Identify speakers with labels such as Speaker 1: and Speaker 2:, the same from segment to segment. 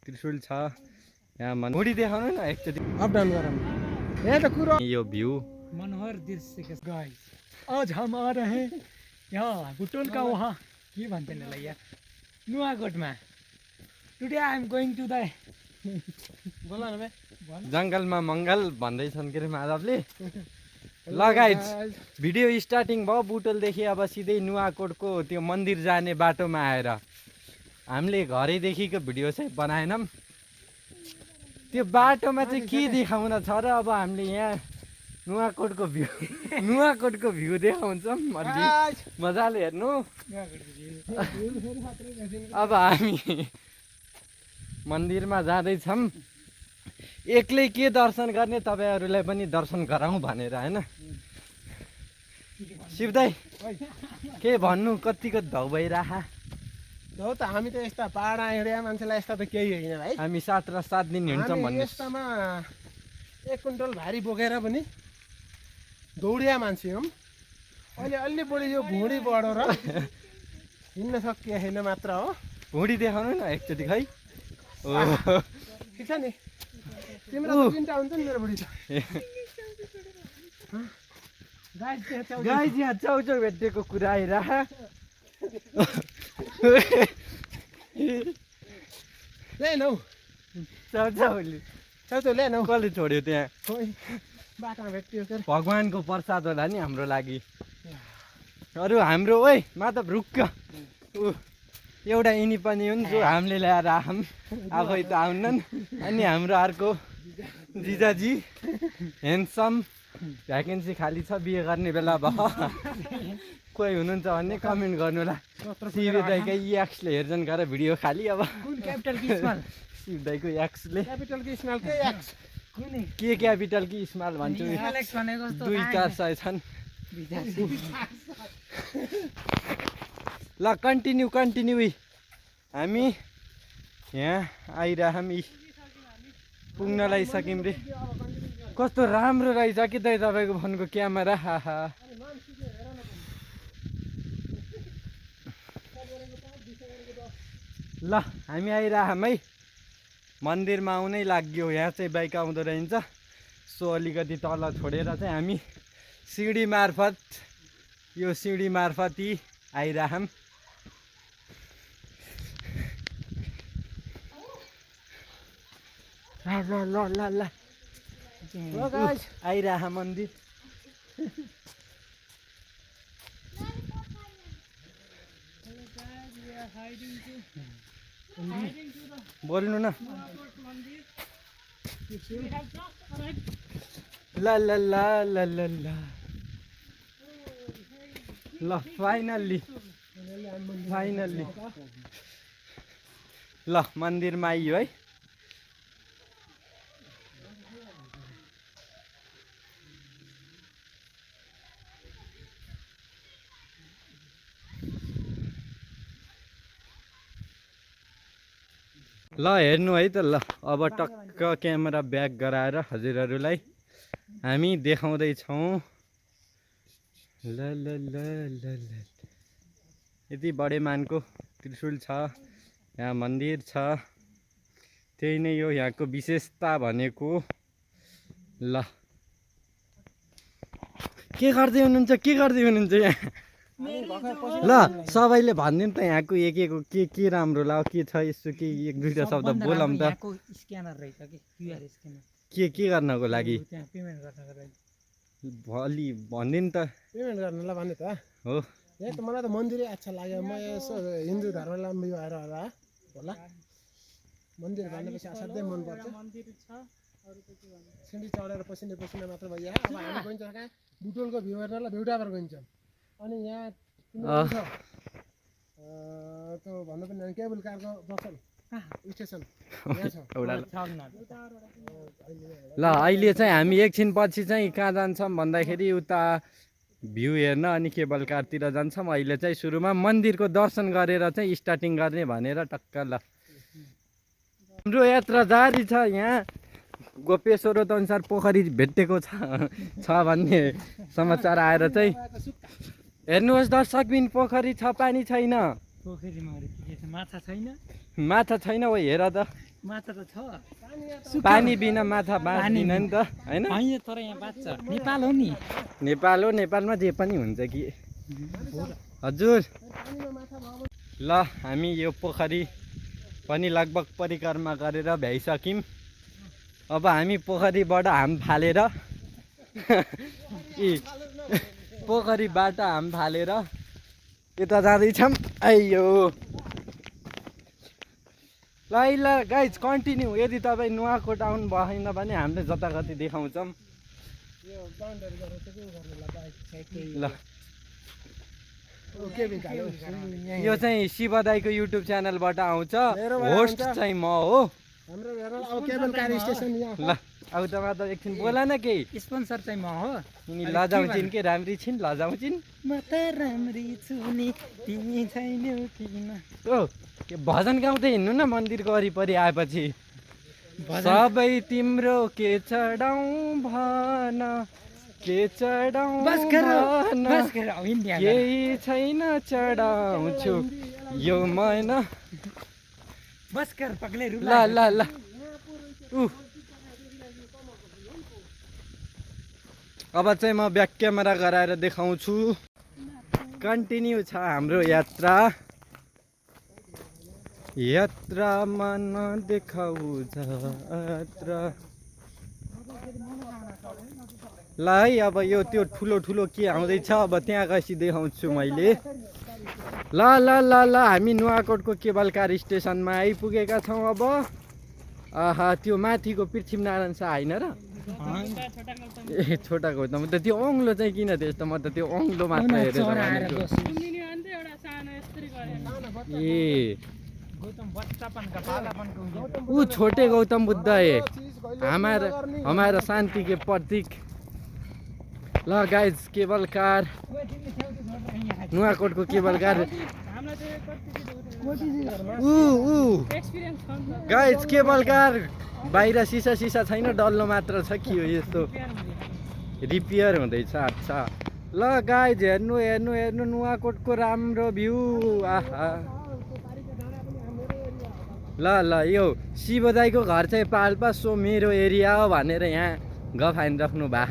Speaker 1: त्रिशूल छ यहाँ मुडी देखाउनु न एकचोटि
Speaker 2: अप डाउन गरौँ यहाँ त कुरो
Speaker 1: यो भ्यू
Speaker 2: मनोहर दृश्य के गाइस आज हम आ रहे हैं यहाँ बुटोल का वहाँ के भन्छ नि ल यार नुवाकोटमा today I am going to the बोल न बे
Speaker 1: जङ्गलमा मङ्गल भन्दैछन् के रे माधवले ल गाइज भिडियो स्टार्टिङ भयो बुटोलदेखि अब सिधै नुवाकोटको त्यो मन्दिर जाने बाटोमा आएर हामीले घरैदेखिको भिडियो चाहिँ बनाएनौँ त्यो बाटोमा चाहिँ के देखाउन छ र अब हामीले यहाँ नुवाकोटको भ्यू देखाउँछौँ अलि मजाले हेर्नु अब हामी मन्दिरमा जाँदैछौँ एक्लै के दर्शन गर्ने तपाईँहरूलाई पनि दर्शन गराउँ भनेर होइन शिवदाई के भन्नु कतिको धौ भइरह
Speaker 2: हो त हामी त यस्ता पाहाडमा हिँड्या मान्छेलाई यस्ता त केही होइन भाइ
Speaker 1: हामी 7 र 7 दिन हिँड्छौँ भन्ने
Speaker 2: यस्तामा 1 कुइन्टल भारी बोकेर पनि दौडिया मान्छे हौँ अहिले अलि बढी यो भुँडी बढेर हिँड्न सकिया छैन मात्र हो
Speaker 1: भुँडी देखाउनु न एकचोटि खै ओ
Speaker 2: ठिक छ नि तिम्रो चिन्ता हुन्छ नि मेरो बुढी छ
Speaker 1: गाई यहाँ चाउचाउ भेटेको कुरा आइरह
Speaker 2: ल्याएन हौ
Speaker 1: चाउचाउले
Speaker 2: चाउचाउ ल्याएन हौ
Speaker 1: कसले छोड्यो त्यहाँ
Speaker 2: बाटोमा भेटियो के
Speaker 1: भगवानको प्रसाद होला नि हाम्रो लागि अरू हाम्रो ओइ माधव रुक्क एउटा यिनी पनि हुन् जो हामीले ल्याएर आऊँ आफै त आउनन् अनि हाम्रो अर्को जिजाजी ह्यान्डसम भ्याकेन्सी खाली छ बिहे गर्ने बेला भयो कोही हुनुहुन्छ भने कमेन्ट गर्नुला शिव दाइकै एक्सले हेर्छन् गरेर भिडियो खाली अब शिव दाइको एक्सले के क्यापिटल कि स्मल भन्छु 2-4 छन् ल कन्टिन्यू हामी यहाँ आइरहौँ पुग्नलाई सक्यौँ रे कस्तो राम्रो रहेछ कि दाइ तपाईँको फोनको क्यामेरा हाहा ल हामी आइरहौँ है मन्दिरमा आउनै लाग्यो यहाँ चाहिँ बाइक आउँदो रहेछ सो अलिकति तल छोडेर चाहिँ हामी सिँढी मार्फत यी आइरहौँ ल आइरह मन्दिर बोल्नु न ल ल ल ल ल ल ल फाइनल्ली ल मन्दिरमा आइयो है ल हेर्नु है त ल अब टक्क क्यामेरा ब्याक गराएर हजुरहरूलाई हामी देखाउँदैछौँ ल ल ल ल ल यति बडे मानको त्रिशूल छ यहाँ मन्दिर छ त्यही नै हो यहाँको विशेषता भनेको ल के गर्दै हुनुहुन्छ यहाँ ल सबैले भनिदिनु त यहाँको एक के राम्रो लाग्यो के छ यसो के 1-2 शब्द बोलौँ त
Speaker 2: स्क्यानर रहेछ कि क्युआर स्क्यानर
Speaker 1: के गर्नको लागि
Speaker 2: त्यहाँ पेमेन्ट गर्नको लागि
Speaker 1: भोलि भनिदिनु त
Speaker 2: पेमेन्ट गर्नलाई भन्ने त
Speaker 1: हो
Speaker 2: यहाँ त मलाई त मन्दिरै अच्छा लाग्यो म यसो हिन्दू धर्मलम्बी भएर होला मन्दिर भनेपछि असाध्यै मनपर्छ सिँढी चढेर पसिना मात्र भयो अब हामी गइन्छ कहाँ बुटोलको भ्यू हेर्नलाई भ्यूटावर गइन्छ अनि यहाँ त्यो भन्नु पनि केबल कारको बसल स्टेसन
Speaker 1: ल अहिले चाहिँ हामी एकछिन पछि चाहिँ कहाँ जान्छौँ भन्दाखेरि उता भ्यू हेर्न अनि केबल कारतिर जान्छौँ अहिले चाहिँ सुरुमा मन्दिरको दर्शन गरेर चाहिँ स्टार्टिङ गर्ने भनेर टक्क ल हाम्रो यात्रा जारी छ यहाँ गोपेश्वरत अनुसार पोखरी भेटेको छ भन्ने समाचार आएर चाहिँ हेर्नुहोस् दर्शकबिन पोखरी छ पानी छैन
Speaker 2: पोखरीमा माछा छैन
Speaker 1: माछा छैन ओ हेर त
Speaker 2: माछा त छ
Speaker 1: पानी बिना माछा बाँच्दिन नि त होइन
Speaker 2: होइन तर यहाँ बाँच्छ नेपाल हो नि
Speaker 1: नेपाल हो नेपालमा जे पनि हुन्छ कि हजुर ल हामी यो पोखरी पनि लगभग परिक्रमा गरेर भ्याइसक्यौँ अब हामी पोखरीबाट हाम फालेर पोखरीबाट हाम फालेर यता जाँदैछौँ आइयो ल ल गाइज कन्टिन्यू यदि तपाईँ नुवाकोट आउनु भएन भने हामीले जताकति देखाउँछौँ ल यो चाहिँ शिव दाईको युट्युब च्यानलबाट आउँछ होस्ट चाहिँ म हो ल अब त एकछिन बोला न केही
Speaker 2: स्पोन्सर चाहिँ म हो
Speaker 1: यिनी लजाउँछिन् के राम्री छिन् लजाउँछिन्
Speaker 2: म त राम्री छु नि तिमी छैनौ किन
Speaker 1: ओ के भजन गाउँदै हिँड्नु न मन्दिरको वरिपरि आएपछि सबै तिम्रो के चढाउँ भन के चढाउँ भन केही छैन चढाउँछु यो महिना ल ल ल अब चाहिँ म ब्याक क्यामेरा गराएर देखाउँछु कन्टिन्यू छ हाम्रो यात्रा यात्रामा नदेखाउ जात्रा ल है अब यो त्यो ठुलो ठुलो के आउँदैछ अब त्यहाँ गएपछि देखाउँछु मैले ल ल ल ल हामी नुवाकोटको केबल कार स्टेसनमा आइपुगेका छौँ अब आहा त्यो माथिको पृथ्वीनारायण शाह होइन र ए छोटा गौतम त त्यो औँलो चाहिँ किन त्यस्तो म त त्यो औँलो मात्र हेरेर ए ऊ छोटे गौतम बुद्ध है हमारा शांति के प्रतीक ल गाइज केबल कार नुवाकोटको cable car guys cable car बाहिर सिसा सिसा छैन डल्लो मात्र छ कि हो यस्तो रिपेयर हुँदैछ अच्छा ल गाइज हेर्नु हेर्नु हेर्नु नुवाकोटको राम्रो भ्यू आहा ल ल यो शिव दाईको घर चाहिँ पाल्पा सो मेरो एरिया हो भनेर यहाँ गफाइन राख्नु भा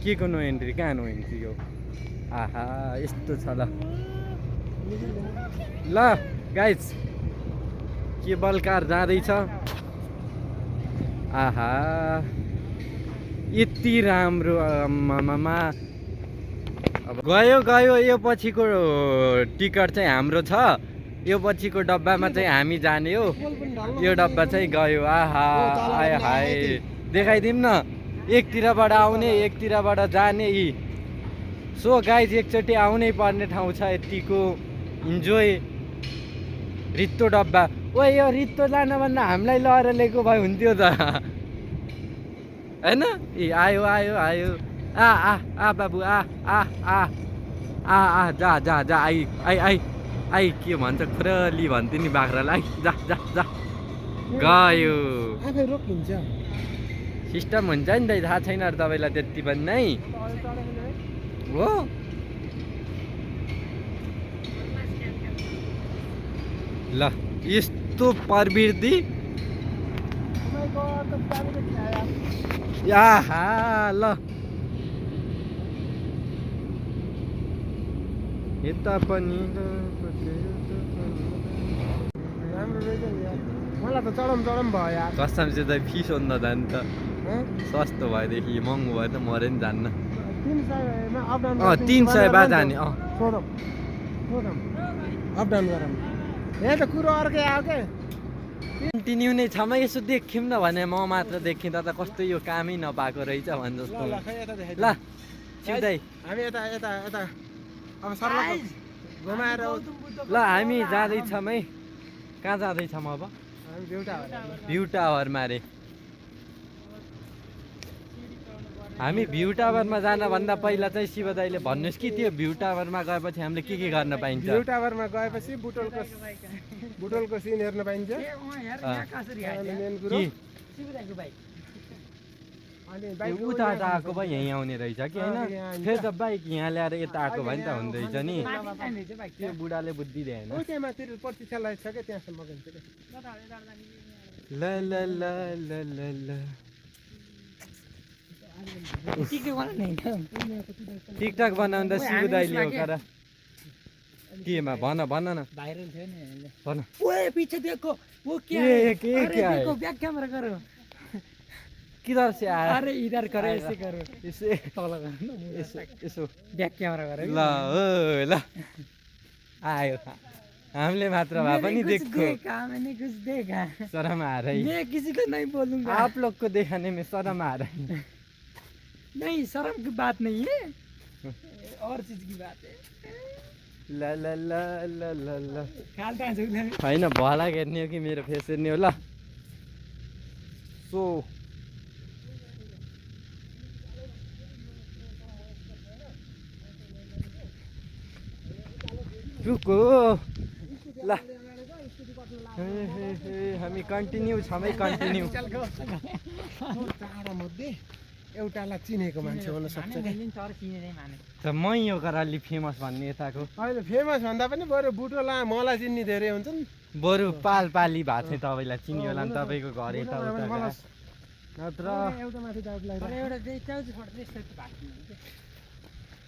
Speaker 1: के को नो एन्ट्री कहाँ नो एन्ट्री हो आहा यस्तो छ ल गाइज केबल कार जाँदैछ आहा यति राम्रो आमामा अब गयो गयो यो पछिको टिकट चाहिँ हाम्रो छ यो पछिको डब्बामा चाहिँ हामी जाने हो यो डब्बा चाहिँ गयो आहा आय हाय देखाइदिउँ न एकतिरबाट आउने एकतिरबाट जाने यी सो गाइज एकचोटि आउनै पर्ने ठाउँ छ यतिको इन्जोय रित्तो डब्बा ओ यो रित्तो जानुभन्दा हामीलाई लगेर लिएको भए हुन्थ्यो त होइन ए आयो आयो आयो आ आ आ बाबु आ आ आ आ आ जा जा जा आई आई आई आई के भन्छ खुरली भन्थ्यो नि बाख्रालाई जा जा जा गयो सिस्टम हुन्छ नि त थाहा छैन तपाईँलाई त्यति पनि नै हो ल यस्तो प्रवृत्ति आहा ल यता पनि
Speaker 3: मलाई त चढम चढम भयो यार
Speaker 1: कसम चाहिँ त फिस हो नि त जानु त सस्तो भएदेखि महँगो भयो त मरे नि जान्न 300 बा जाने
Speaker 3: अप डाउन गरौँ यहाँ त कुरो अर्कै आयो के
Speaker 1: कन्टिन्यू नै छ म यसो देख्यौँ न भने म मात्र देखेँ त कस्तो यो कामै नपाएको रहेछ भने जस्तो ल सिधै
Speaker 3: हामी यता यता यता अब सर्ला घुमाएर
Speaker 1: ल हामी जाँदैछौँ है कहाँ जाँदैछौँ अब भ्यू टावरमा रे हामी भ्यू टावरमा जानुभन्दा पहिला चाहिँ शिव दाईले भन्नुहोस् कि त्यो भ्यू टावरमा गएपछि हामीले के गर्न पाइन्छ
Speaker 3: भ्यू टावरमा गएपछि बुटोलको सिन हेर्न पाइन्छ मेन कुरो अनि
Speaker 1: त्यो उता आएको भए यहीँ आउने रहेछ कि होइन फेरि त बाइक यहाँ ल्याएर यता आएको भए नि त हुँदो रहेछ नि त्यो बुढाले बुद्धि दिएन
Speaker 3: त्यहाँ माथि प्रतिक्षा छ क्या त्यहाँसम्म गइन्छ क्या
Speaker 1: ल ल ल ल ल ल टिकटक बनाउँदा सिबु दाइले हो कर केमा भन भन न
Speaker 2: भाइरल थियो नि
Speaker 1: भन
Speaker 2: ओए पीछे देखो वो क्या
Speaker 1: ये
Speaker 2: है
Speaker 1: क्या
Speaker 2: अरे
Speaker 1: क्या है?
Speaker 2: देखो बैक कैमरा करो
Speaker 1: किधर से आया
Speaker 2: अरे इधर करो ऐसे करो
Speaker 1: यसो
Speaker 2: तल करो
Speaker 1: यसो यसो
Speaker 2: बैक कैमरा करो
Speaker 1: ल ओ ल आयो हामीले मात्र भए पनि
Speaker 2: मैंने कुछ
Speaker 1: देखो
Speaker 2: देखा मैंने कुछ देखा
Speaker 1: शर्म आ रही
Speaker 2: मैं किसी को नहीं बोलूंगा
Speaker 1: आप लोग को दिखाने में शर्म आ रही
Speaker 2: नहीं शर्म की बात नहीं है और चीज की बात है
Speaker 1: ल ल ल ल ल ल
Speaker 2: खालता है
Speaker 1: होइन भला हेर्ने हो कि मेरो फेस हेर्ने हो ल सो रुको ल हामी कन्टिन्यू छमै कन्टिन्यू
Speaker 3: चारवटा मध्ये एउटालाई चिनेको मान्छे हुन सक्छ क्या
Speaker 1: त मै हो कर अलि फेमस भन्ने यताको
Speaker 3: अहिले फेमस भन्दा पनि बरु बुटोला मलाई चिन्ने धेरै हुन्छ नि
Speaker 1: बरु पाली भएको थियो तपाईँलाई चिन्यो होला नि तपाईँको घर यता उता
Speaker 3: मलाई
Speaker 1: नत्र
Speaker 3: एउटा माथि दाउलाई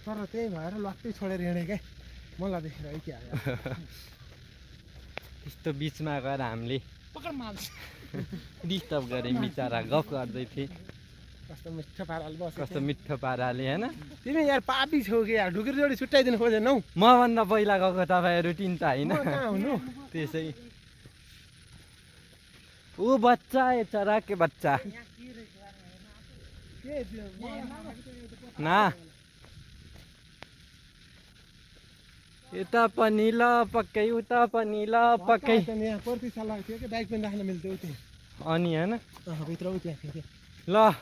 Speaker 3: तर त्यही भएर लट्टै छोडेर हिँडेँ क्या मलाई देखेर है क्या
Speaker 1: त्यस्तो बिचमा गएर हामीले
Speaker 2: पकड माल्छ
Speaker 1: डिस्टर्ब गरेँ बिचरा गफ गर्दै थिएँ
Speaker 3: कस्तो मिठो पाराले बस्छ
Speaker 1: कस्तो मिठो पाराले होइन
Speaker 3: तिमी यार पापी छौ कि यार ढुकुर जोडी छुट्याइदिनु खोजेनौ
Speaker 1: मभन्दा पहिला गएको तपाईँहरू तिनवटा होइन
Speaker 3: म कहाँ हुनु
Speaker 1: त्यसै ऊ बच्चा है चरा के बच्चा ना यता पनि ल पक्कै उता पनि ल पक्कै
Speaker 3: यहाँ प्रतिशाला थियो कि बाइक पनि राख्न मिल्थ्यो त्यहाँ
Speaker 1: अनि होइन
Speaker 3: भित्र उ त्यहाँ थियो
Speaker 1: ल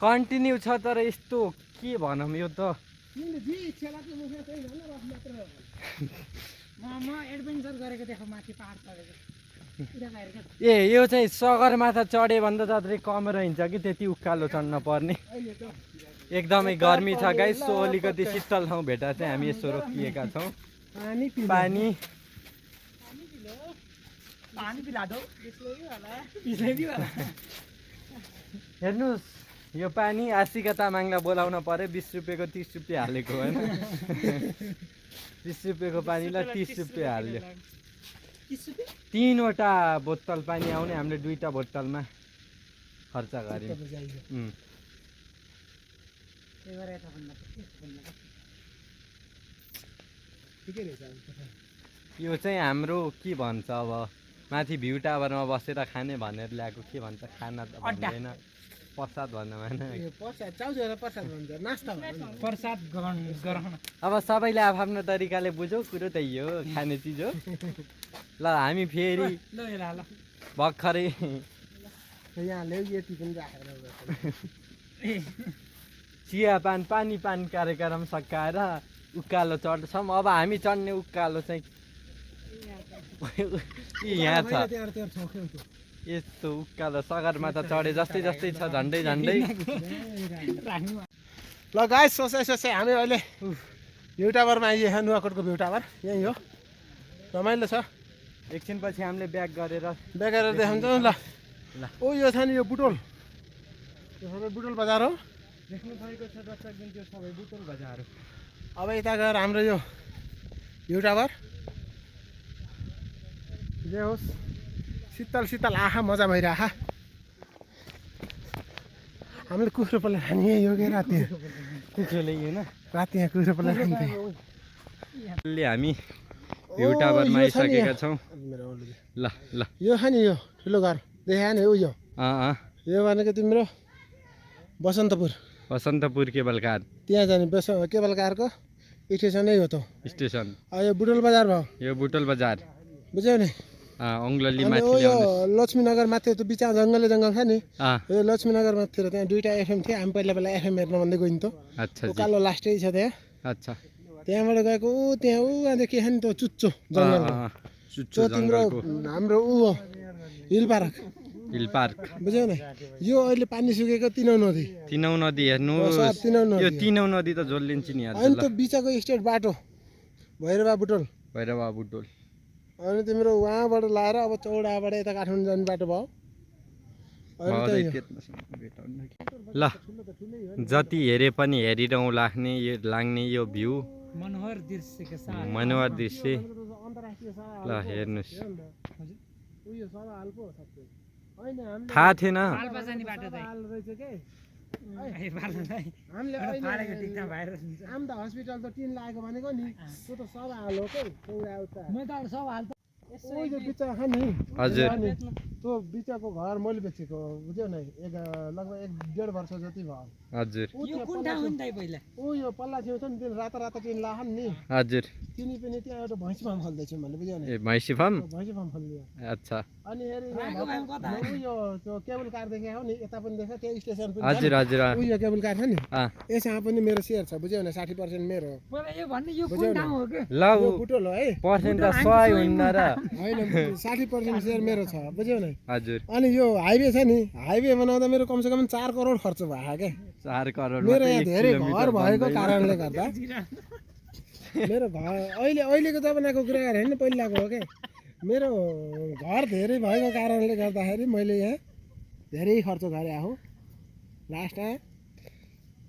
Speaker 1: कन्टिन्यू छ तर यस्तो के भनौँ यो त
Speaker 2: म एडभेन्चर गरेको देखो माथि पहाड चढेको
Speaker 1: ए यो चाहिँ सगरमाथा चढे भन्दा जत्रै कम रहन्छ कि त्यति उकालो चढ्न पर्ने एकदमै गर्मी छ गाइस सो अलिकति शीतल ठाउँ भेट्दा चाहिँ हामी यसो रोकिएका छौँ
Speaker 3: पानी
Speaker 1: पानी
Speaker 2: पानी पिला दो इसले भी वाला
Speaker 1: हेर्नुहोस् यो पानी आशिका तामाङलाई बोलाउन पर्यो 20 रुपियाँको 30 रुपियाँ हालेको होइन 20 रुपियाँको पानीलाई 30 रुपियाँ हाल्यो 3वटा बोतल पानी आउने हामीले 2टा बोतलमा खर्च गऱ्यौँ यो चाहिँ हाम्रो के भन्छ अब माथि भ्यू टावरमा बसेर खाने भनेर ल्याएको के भन्छ खाना त भन्दैन प्रसाद भन्नु भएन
Speaker 2: प्रसाद ग्रहण
Speaker 1: अब सबैले आफ्नो तरिकाले बुझौ कुरो त यो खाने चिज हो ल हामी फेरि
Speaker 2: ल हेर ल
Speaker 1: भर्खरै
Speaker 3: यहाँ ल्याउ यति पनि राखेर
Speaker 1: चियापान पानी कार्यक्रम सकाएर उकालो चढ्छौँ अब हामी चढ्ने उकालो चाहिँ यहाँ छ यस्तो उकालो सगरमाथा चढे जस्तै जस्तै छ झन्डै झन्डै
Speaker 3: ल गाइस सोचे हामी अहिले भ्यू टावरमा आइए नुवाकोटको भ्यू टावर यहीँ हो रमाइलो छ
Speaker 1: एकछिनपछि हामीले ब्याक गरेर
Speaker 3: देखाउँछौँ ल ओ यो छ नि यो बुटोल यो सबै बुटोल बजार हो
Speaker 1: देख्नु भएको छ दर्शकबिन त्यो सबै बुटोल बजार हो
Speaker 3: अब यता गएर हाम्रो यो भ्यू टावर जे होस् शीतल आहा मजा भइरह हामीले कुखुरो पल्ले खाने यो के राति
Speaker 1: कुखुरोले होइन
Speaker 3: राति यहाँ कुखुरो पल्ले खान्थे
Speaker 1: हामी भ्यू टावरमा आइसकेका छौँ ल ल
Speaker 3: यो छ नि यो ठुलो घर देखा नि यो यो भनेको तिम्रो बसन्तपुर केबल कार त्यहाँ जाने केबल कारको स्टेसनै हो त
Speaker 1: स्टेसन
Speaker 3: यो बुटोल बजार भयो
Speaker 1: यो बुटोल बजार
Speaker 3: बुझ्यौ नि
Speaker 1: अङ्ग्लली
Speaker 3: यो लक्ष्मीनगर माथि त्यो बिचमा जङ्गल छ नि यो लक्ष्मीनगर माथि त्यहाँ 2टा एफएम थियो हामी पहिला एफएम हेर्न भन्दै गयौँ त
Speaker 1: अच्छा
Speaker 3: उकालो लास्टै छ त्यहाँ
Speaker 1: अच्छा
Speaker 3: त्यहाँबाट गएको त्यहाँ अन्त के छ नि त्यो चुच्चो जङ्गल त्यो तिम्रो हाम्रो हो हिल पार्क
Speaker 1: हिल पार्क
Speaker 3: बुझ्यौ न यो अहिले पानी सुकेको तिनौ नदी
Speaker 1: तिनौ नदी हेर्नु
Speaker 3: सर तिनौ नदी
Speaker 1: यो तिनौ नदी त जोलिन्छ नि यार
Speaker 3: अनि त्यो बिचको स्टेट बाटो भैरवा बुटोल
Speaker 1: भैरवा बुटोल
Speaker 3: अनि तिम्रो वहाँबाट लाएर अब चौडाबाट यता काठमाडौँ जाने बाटो भयो
Speaker 1: ल जति हेरे पनि हेरिरहँ लाग्ने यो भ्यू
Speaker 2: मनोहर दृश्य के साथ
Speaker 1: मनोहर दृश्य
Speaker 3: अन्तर्राष्ट्रिय
Speaker 1: ल हेर्नुहोस्
Speaker 3: उयो सभा हाल पो हो सबै होइन हामीले
Speaker 1: थाहा थिएन
Speaker 2: पाल्पा जाने बाटो चाहिँ
Speaker 3: हाल रहेछ के
Speaker 2: ए पाल्पा चाहिँ
Speaker 3: हामीले
Speaker 2: फालेको टिक्दा भाइरस हुन्छ
Speaker 3: आम्दा हस्पिटल त टिन लागेको भनेको नि त्यो त सभा हाल हो के पुरा उता
Speaker 2: म त सब हाल त
Speaker 3: ओइ जो बिचमा छ नि
Speaker 1: हजुर
Speaker 3: त्यो बिचको घर मैले बेचेको बुझ्यौ न लगभग 1.5 वर्ष जति भयो
Speaker 1: हजुर
Speaker 2: यो कुन ठाउँ हो नि दाइ पहिला
Speaker 3: ऊ यो पल्ला छेउ छ नि त्यो रातो रातो टिन लाखन नि
Speaker 1: हजुर
Speaker 3: तिनी पनि त्यहाँ एउटा भैँसी फार्म खोल्दैछु मैले बुझ्यौ न
Speaker 1: ए भैँसी फार्म
Speaker 3: भैँसी फार्म खोल्दियो
Speaker 1: अच्छा
Speaker 3: अनि हेरि
Speaker 2: राको भाइ कता?
Speaker 3: उयो त्यो केबल कार देखेको हो नि यता पनि देख्छ त्यो स्टेसन पनि छ
Speaker 1: हजुर
Speaker 3: नि।
Speaker 1: हजुर
Speaker 3: उयो केबल कार छ नि
Speaker 1: अँ
Speaker 3: यसमा पनि मेरो सेयर छ बुझ्यौ न 60% मेरो हो
Speaker 2: मलाई यो भन्ने यो
Speaker 3: बुझ्यौ
Speaker 2: कुन
Speaker 3: न?
Speaker 2: ठाउँ हो के
Speaker 1: ल
Speaker 3: यो
Speaker 1: ऊ
Speaker 3: बुटोल हो है
Speaker 1: पर्सेन्ट त 100 हुन्न र
Speaker 3: होइन 60% सेयर मेरो छ बुझ्यौ न
Speaker 1: हजुर
Speaker 3: अनि यो हाइवे छ नि हाइवे बनाउँदा मेरो कमसेकम 4 करोड खर्च भयो क्या
Speaker 1: 4 करोड
Speaker 3: मेरो यहाँ धेरै घर भएको कारणले गर्दा मेरो घर अहिलेको जमानाको कुरा गरेँ होइन पहिलाको हो क्या मेरो घर धेरै भएको कारणले गर्दाखेरि मैले यहाँ धेरै खर्च गरेँ हो लास्टमा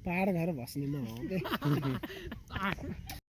Speaker 3: पहाड घर बस्ने म हो क्या